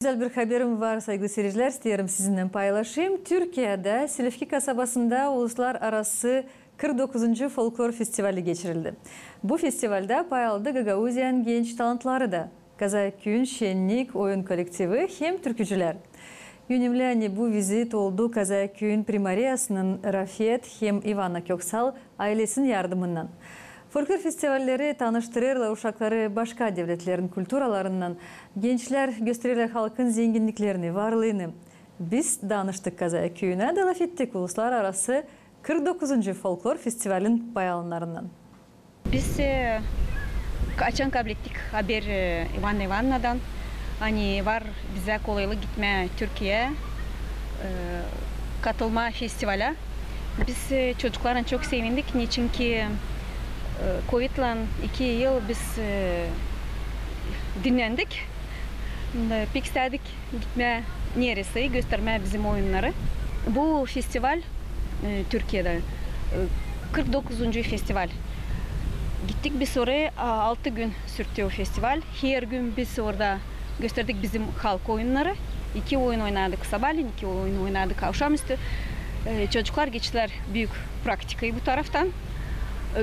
Güzel bir haberim var saygılı seyirciler, isterim sizinle paylaşayım. Türkiye'de Silifke kasabasında uluslararası 49. Folklor Festivali geçirildi. Bu festivalde pay aldı Gagauzyan genç talantları da. Kazaköy'ün şenlik oyun kolektivi hem türkücüler. Yönümlü bu vizit oldu Kazaköy'ün primariyasının Rafet hem Ivana Köksal ailesinin yardımından. Folklor festivalleri tanıştırırlar uşakları başka devletlerin külturalarından. Gençler gösterirler halkın zenginliklerini, varlığını. Biz danıştık Kazaköy'üne, davet ettik uluslararası 49. Folklor Festivalin bayanlarından. Biz kaçan kabul ettik haber Ivan Ivana'dan. Hani var bize kolaylık gitme Türkiye'ye katılma festivale. Biz çocukların çok sevindik. Niçin ki Covid'la 2 yıl biz dinlendik. Pek istedik gitme neresi, gösterme bizim oyunları. Bu festival Türkiye'de 49. festival. Gittik biz oraya 6 gün sürdü o festival. Her gün biz orada gösterdik bizim halk oyunları. 2 oyun oynadık sabahleyin, 2 oyun oynadık akşamüstü. Çocuklar geçtiler büyük praktikayı bu taraftan.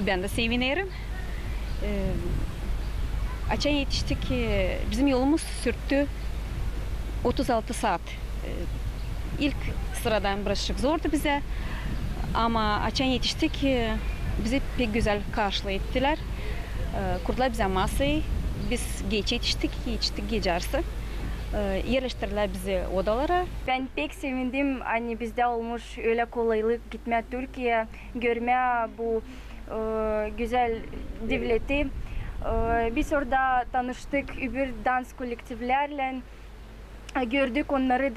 Ben de sevinirim. Açan yetiştik. Bizim yolumuz sürdü 36 saat. İlk sıradan birazcık zordu bize. Ama açan yetiştik. Bizi pek güzel karşıladılar. Kurdular bize masayı. Biz geç yetiştik gece arası. Yerleştirdiler bizi odalara. Ben pek sevindim. Hani bizde olmuş öyle kolaylık gitme Türkiye, görme bu güzel devleti. Biz orada tanıştık öbür dans kolektiflerle. Gördük onları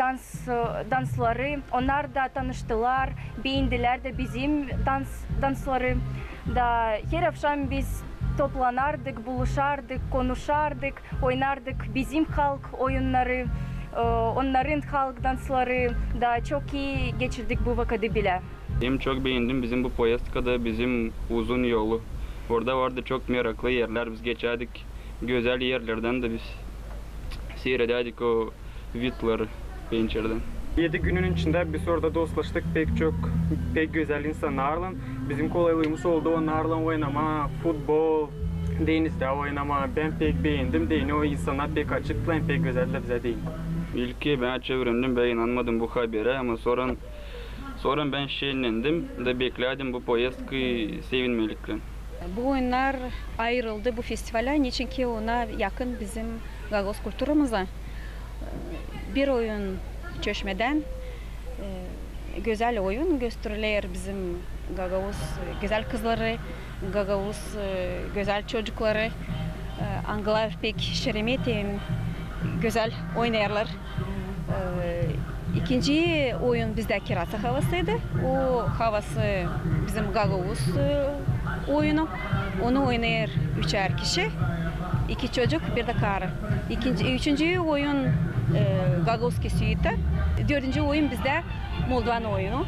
dansları. Onlar da tanıştılar, beğendiler de bizim dansları. Da her akşam biz toplanardık, buluşardık, konuşardık, oynardık bizim halk oyunları, onların halk dansları da çok iyi geçirdik bu vakti bile. Benim çok beğendim bizim bu Poyastka'da bizim uzun yolu. Orada vardı çok meraklı yerler, biz geçerdik. Güzel yerlerden de biz seyrederdik o vitları pencereden. 7 günün içinde biz orada dostlaştık pek güzel insanlarla. Bizim kolaylığımız oldu onlarla oynama, futbol, denizde oynama. Ben pek beğendim değil. O insanlar pek açıklayın, pek güzel de bize değil. İlk ben çevirdim, ben inanmadım bu habere ama sonra ben şenlendim de bekledim bu Poyastka'yı sevinmelikle. Bu oyunlar ayrıldı bu festivale. Niçin ki ona yakın bizim Gagauz kültürümüze. Bir oyun Çeşme'den güzel oyun gösterilir bizim Gagauz güzel kızları, Gagauz güzel çocukları. Anglar pek Şeremet'in güzel oynarlar. İkinci oyun bizde Kirasa havasıydı. O havası bizim Gagauz oyunu. Onu oynar 3'er kişi. 2 çocuk, bir de karı. Üçüncü oyun Gagauz kesiydi. 4. oyun bizde Moldovan oyunu.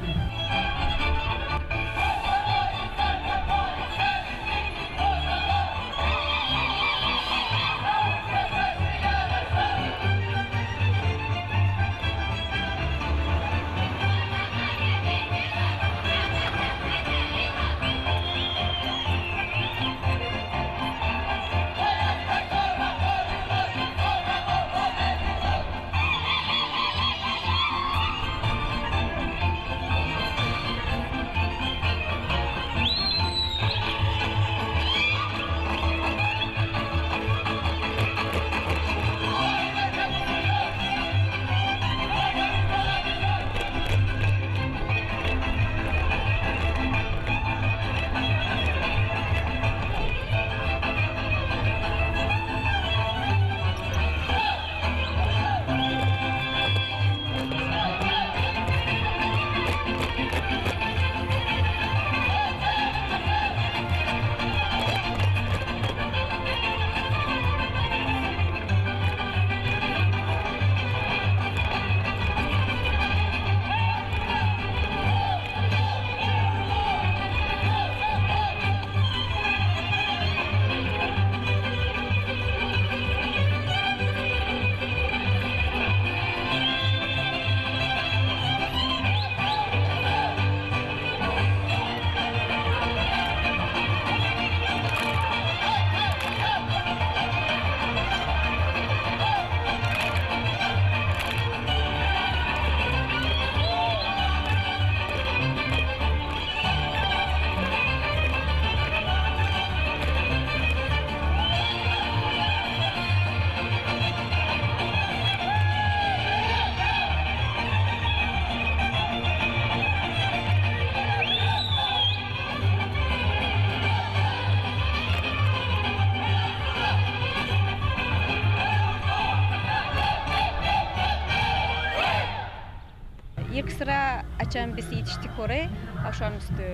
ilk sıra açan biz yetiştik oraya. Akşamüstü.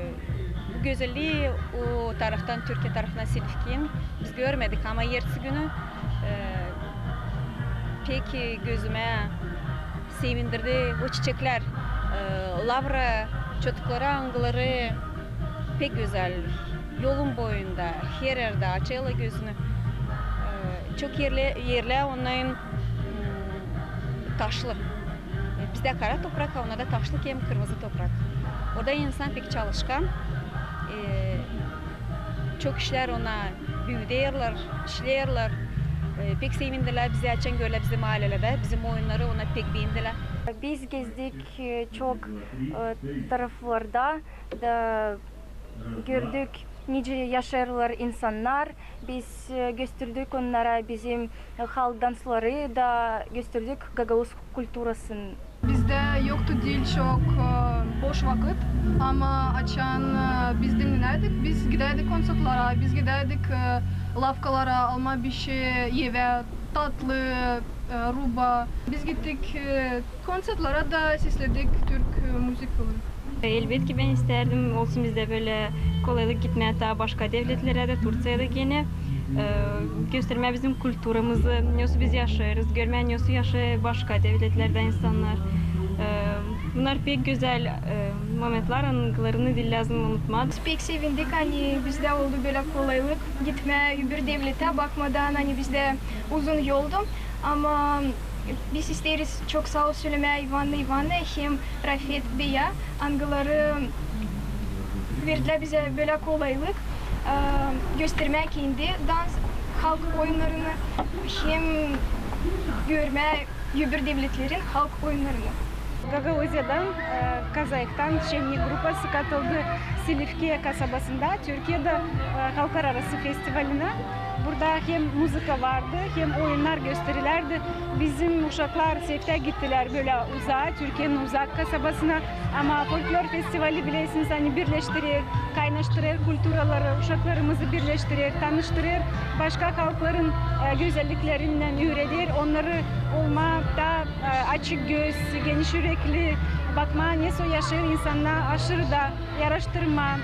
Bu güzelliği o taraftan, Türkiye tarafından Silifke'nin biz görmedik ama ertesi günü pek gözüme sevindirdi. O çiçekler, lavra, çocukları, angıları pek güzel. Yolun boyunda, her yerde açıyla gözünü. Çok yerler onların taşlı. Bizde kara toprak, onlarda taşlı hem kırmızı toprak. Orada insan pek çalışkan. Çok işler ona büyüderler, işlerler. Pek sevindiler bizi açan görler bizim mahallelerde. Bizim oyunları ona pek beğendiler. Biz gezdik çok taraflarda da gördük nice yaşarlar insanlar. Biz gösterdik onlara bizim halk dansları da gösterdik Gagavuz kültürasını. Bizde yoktu değil çok boş vakit ama açan biz dinlerdik. Biz giderdik konsertlere, biz giderdik lavkalara alma bir şey, yeve, tatlı, ruba. Biz gittik konsertlere da sesledik Türk müzikleri. Elbette ki ben isterdim olsun bizde böyle kolaylık gitmeye hatta başka devletlere de Türkiye'de yine göstermeye bizim kültürümüzü, nasıl biz yaşarız, görmeye nasıl yaşar başka devletlerde insanlar. Bunlar pek güzel momentler, anılarını değil lazım unutmak. Biz pek sevindik hani bizde oldu böyle kolaylık gitmeye bir devlete bakmadan hani bizde uzun yoldu ama biz isteriz çok sağ ol söylemeye Ivana hem Rafet Bey'e angıları verdiler bize böyle kolaylık göstermek kendi dans halk oyunlarını hem görmeye bir devletlerin halk oyunlarını. Gagavuzya'dan, Kazak'tan şenlik grupası katıldı Silifke kasabasında, Türkiye'de halklar arası festivaline. Burada hem müzik vardı hem oyunlar gösterilirdi. Bizim uşaklar sefte gittiler böyle uzağa, Türkiye'nin uzak kasabasına. Ama folklor festivali bilirsiniz hani birleştirir, kaynaştırır kültürleri, uşaklarımızı birleştirir, tanıştırır. Başka halkların güzelliklerinden öğretir. Onları olmakta açık göz, geniş yürekli, bakma nasıl yaşar insanlar aşırı da araştırma,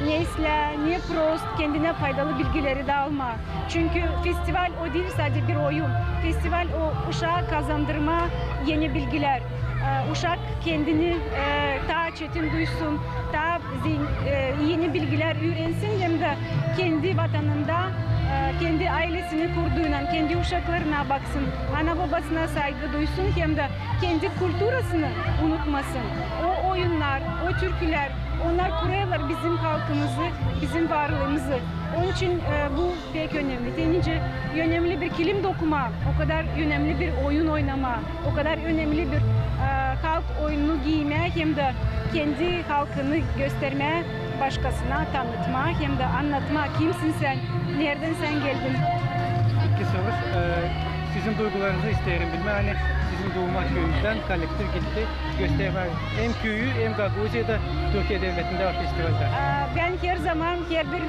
ne isla, ne prost, kendine faydalı bilgileri de alma. Çünkü festival o değil sadece bir oyun. Festival o uşağa kazandırma yeni bilgiler. Uşak kendini daha çetin duysun, daha yeni bilgiler öğrensin hem de kendi vatanında, kendi ailesini kurduğundan, kendi uşaklarına baksın, ana babasına saygı duysun hem de kendi kültürasını unutmasın. O oyunlar, o türküler, onlar kuruyorlar bizim halkımızı, bizim varlığımızı. Onun için bu pek önemli. Denince önemli bir kilim dokuma, o kadar önemli bir oyun oynama, o kadar önemli bir halk oyununu giymeye hem de kendi halkını göstermeye, başkasına tanıtma hem de anlatma. Kimsin sen, nereden sen geldin? İki soru. Sizin duygularınızı isterim bilme. Hani sizin doğma köyünüzden kolektif gitti gösterme. Hem köyü hem Gagavuzya'da Türkiye Devleti'nde var festivalde. Ben her zaman her bir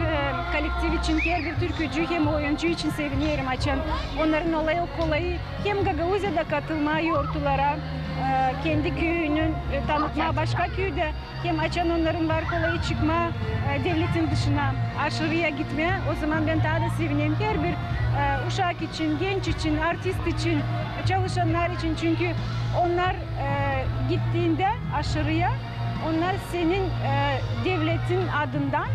kolektif için, her bir türkücü hem oyuncu için seviniyorum açan. Onların olayı kolayı hem Gagavuzya'da katılma yortulara, kendi köyünün tanıtma başka köyde hem açan onların var kolayı çıkma devletin dışına aşırıya gitmeye. O zaman ben daha da seviniyorum. Her bir uşak için, genç için, artist için, çalışanlar için çünkü onlar gittiğinde aşırıya onlar senin devletin adından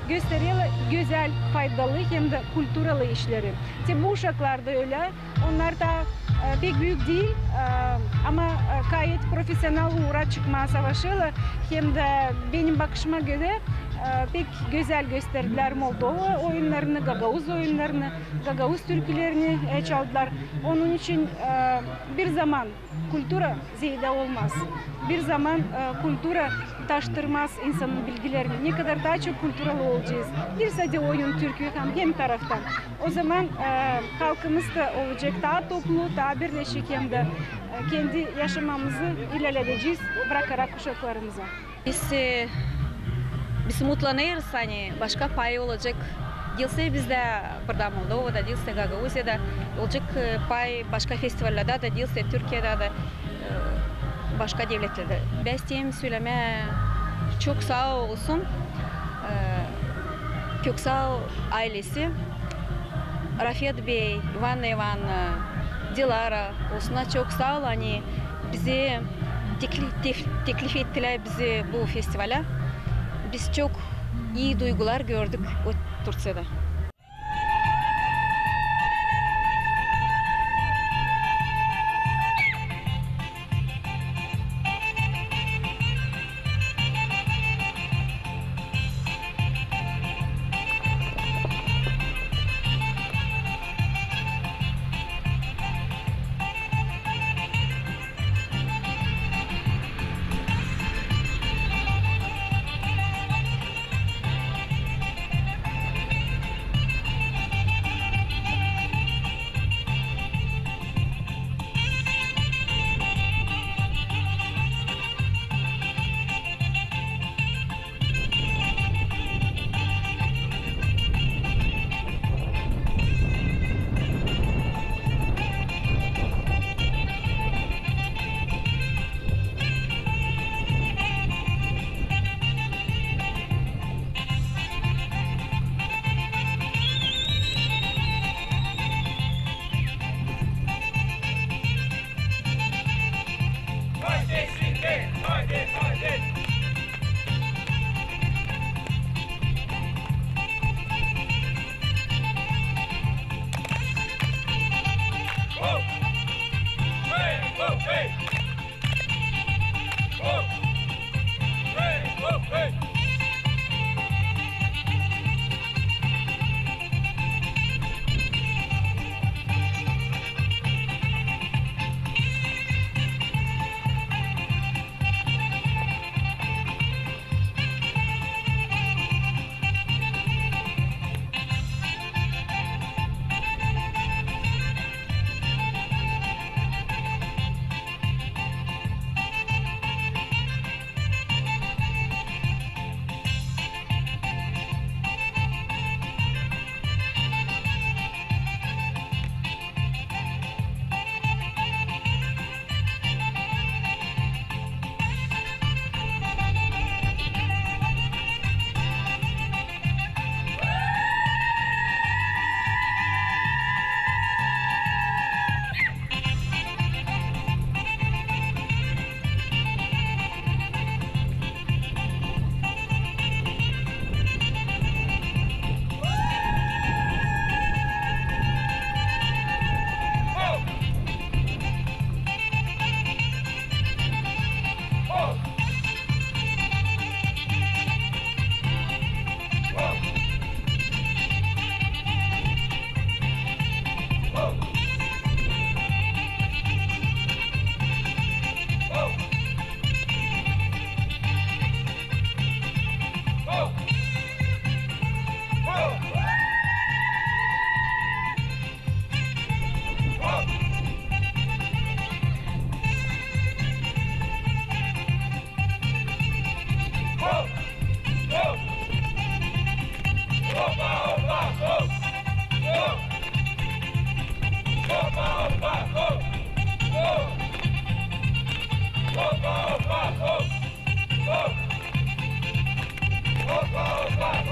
gösteriyorlar güzel, faydalı hem de kültürel işleri. İşte bu uşaklar da öyle. Onlar da pek büyük değil ama gayet profesyonel uğra çıkmaya savaşıyorlar. Hem de benim bakışıma göre pek güzel gösterdiler Moldova oyunlarını, Gagavuz oyunlarını, Gagavuz türkülerini çaldılar. Onun için bir zaman kültüre ziyade olmaz. Bir zaman kültüre taştırmaz insanın bilgilerini. Ne kadar daha çok kültürel olacağız. Bir sadece oyun türkü hem taraftan. O zaman halkımız da olacak daha toplu, daha birleşik hem de kendi yaşamamızı ilerleteceğiz bırakarak kuşaklarımıza. Biz mutlanırız hani başka pay olacak. Dilse bizde burada Moldova'da, dilse Gagavuzya'da olacak pay başka festivallerde de, dilse Türkiye'de de başka devletlerde. Bestiyim söyleme çok sağ olsun. Köksal ailesi, Rafet Bey, Ivan, Dilara olsunlar çok sağ ol. Hani bizi teklif ettiler bizi bu festivale. Biz çok iyi duygular gördük o Türkiye'de.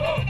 Go!